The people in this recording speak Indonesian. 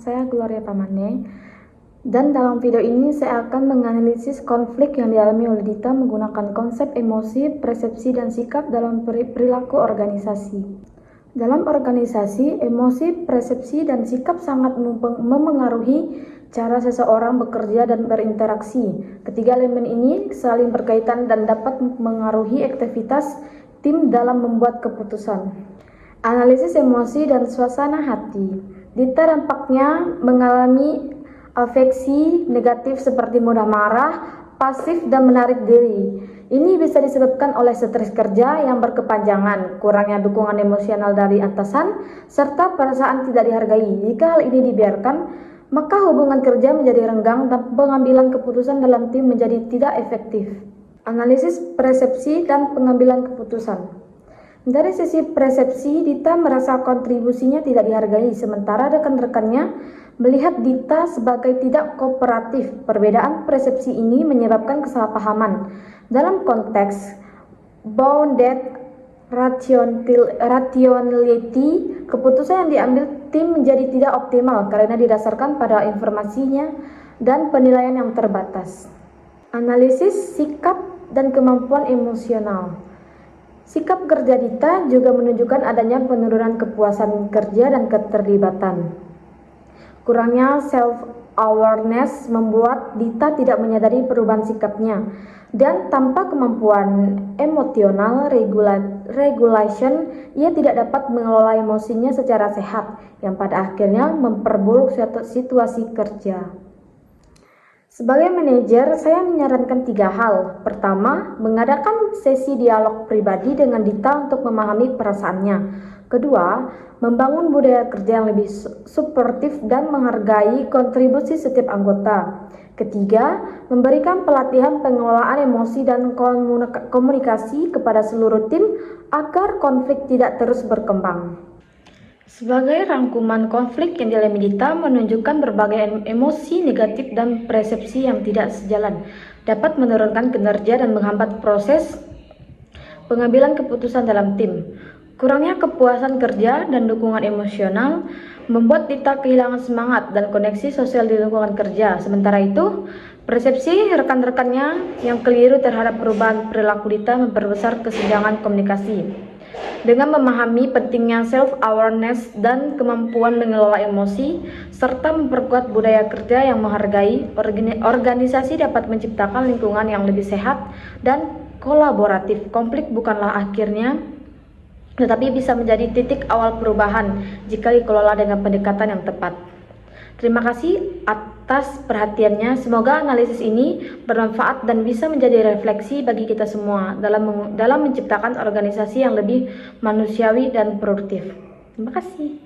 saya Gloria Pamane. Dan dalam video ini saya akan menganalisis konflik yang dialami oleh Dita menggunakan konsep emosi, persepsi, dan sikap dalam perilaku organisasi. Dalam organisasi, emosi, persepsi, dan sikap sangat memengaruhi cara seseorang bekerja dan berinteraksi. Ketiga elemen ini saling berkaitan dan dapat mengaruhi aktivitas tim dalam membuat keputusan. Analisis emosi dan suasana hati. Dita tampaknya mengalami afeksi negatif seperti mudah marah, pasif, dan menarik diri. Ini bisa disebabkan oleh stres kerja yang berkepanjangan, kurangnya dukungan emosional dari atasan, serta perasaan tidak dihargai. Jika hal ini dibiarkan, maka hubungan kerja menjadi renggang dan pengambilan keputusan dalam tim menjadi tidak efektif. Analisis persepsi dan pengambilan keputusan. Dari sisi persepsi, Dita merasa kontribusinya tidak dihargai, sementara rekan-rekannya melihat Dita sebagai tidak kooperatif. Perbedaan persepsi ini menyebabkan kesalahpahaman. Dalam konteks bounded rationality, keputusan yang diambil tim menjadi tidak optimal karena didasarkan pada informasinya dan penilaian yang terbatas. Analisis sikap dan kemampuan emosional. Sikap kerja Dita juga menunjukkan adanya penurunan kepuasan kerja dan keterlibatan. Kurangnya self-awareness membuat Dita tidak menyadari perubahan sikapnya, dan tanpa kemampuan emotional regulation, ia tidak dapat mengelola emosinya secara sehat, yang pada akhirnya memperburuk situasi kerja. Sebagai manajer, saya menyarankan 3 hal. Pertama, mengadakan sesi dialog pribadi dengan Dita untuk memahami perasaannya. Kedua, membangun budaya kerja yang lebih suportif dan menghargai kontribusi setiap anggota. Ketiga, memberikan pelatihan pengelolaan emosi dan komunikasi kepada seluruh tim agar konflik tidak terus berkembang. Sebagai rangkuman, konflik yang dialami Dita menunjukkan berbagai emosi negatif dan persepsi yang tidak sejalan, dapat menurunkan kinerja dan menghambat proses pengambilan keputusan dalam tim. Kurangnya kepuasan kerja dan dukungan emosional membuat Dita kehilangan semangat dan koneksi sosial di lingkungan kerja. Sementara itu, persepsi rekan-rekannya yang keliru terhadap perubahan perilaku Dita memperbesar kesenjangan komunikasi. Dengan memahami pentingnya self-awareness dan kemampuan mengelola emosi, serta memperkuat budaya kerja yang menghargai, organisasi dapat menciptakan lingkungan yang lebih sehat dan kolaboratif. Konflik bukanlah akhirnya, tetapi bisa menjadi titik awal perubahan jika dikelola dengan pendekatan yang tepat. Terima kasih atas perhatiannya. Semoga analisis ini bermanfaat dan bisa menjadi refleksi bagi kita semua dalam menciptakan organisasi yang lebih manusiawi dan produktif. Terima kasih.